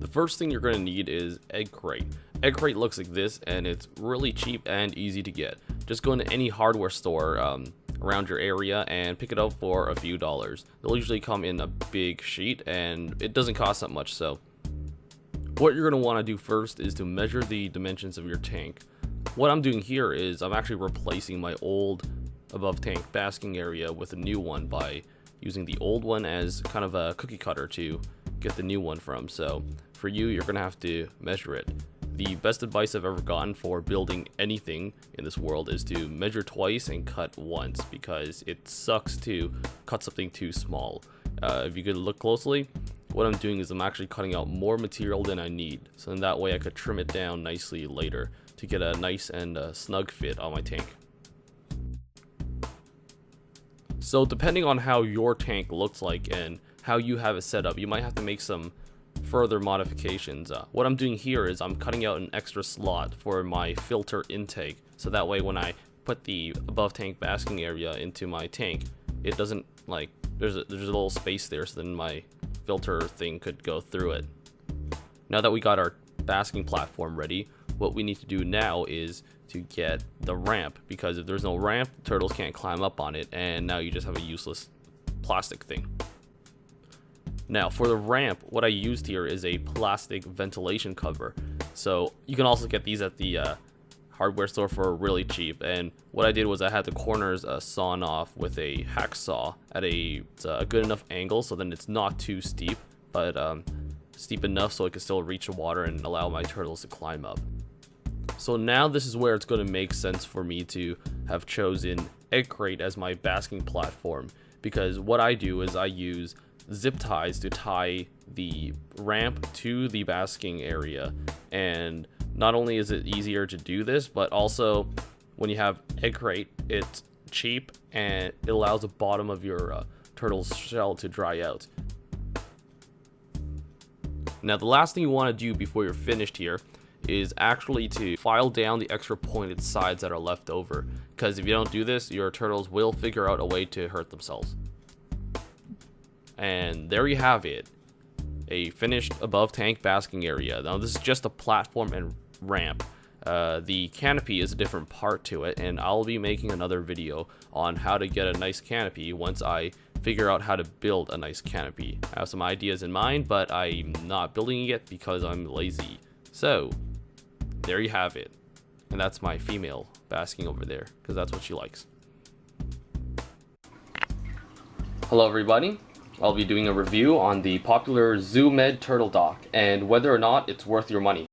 The first thing you're going to need is Eggcrate. Eggcrate looks like this, and it's really cheap and easy to get. Just go into any hardware store around your area and pick it up for a few dollars. They'll usually come in a big sheet, and it doesn't cost that much. So what you're going to want to do first is to measure the dimensions of your tank. What I'm doing here is I'm actually replacing my old above tank basking area with a new one by using the old one as kind of a cookie cutter to get the new one from. So for you, you're gonna have to measure it. The best advice I've ever gotten for building anything in this world is to measure twice and cut once, because it sucks to cut something too small. If you could look closely, what I'm doing is I'm actually cutting out more material than I need, so in that way I could trim it down nicely later to get a nice and snug fit on my tank. So depending on how your tank looks like and how you have it set up, you might have to make some further modifications. What I'm doing here is I'm cutting out an extra slot for my filter intake, so that way when I put the above tank basking area into my tank, it doesn't, like, there's a little space there, so then my filter thing could go through it. Now that we got our basking platform ready, what we need to do now is to get the ramp, because if there's no ramp, turtles can't climb up on it, and now you just have a useless plastic thing. Now for the ramp, what I used here is a plastic ventilation cover. So you can also get these at the hardware store for really cheap, and what I did was I had the corners sawn off with a hacksaw at a good enough angle, so then it's not too steep, but steep enough so it can still reach the water and allow my turtles to climb up. So now this is where it's going to make sense for me to have chosen Eggcrate as my basking platform, because what I do is I use zip ties to tie the ramp to the basking area, and not only is it easier to do this, but also when you have Eggcrate, it's cheap and it allows the bottom of your turtle's shell to dry out. Now the last thing you want to do before you're finished here is actually to file down the extra pointed sides that are left over, because if you don't do this, your turtles will figure out a way to hurt themselves. And there you have it, a finished above tank basking area. Now this is just a platform and ramp. The canopy is a different part to it, and I'll be making another video on how to get a nice canopy once I figure out how to build a nice canopy. I have some ideas in mind, but I'm not building it yet because I'm lazy. So there you have it, and that's my female basking over there, because that's what she likes. Hello everybody, I'll be doing a review on the popular ZooMed turtle dock and whether or not it's worth your money.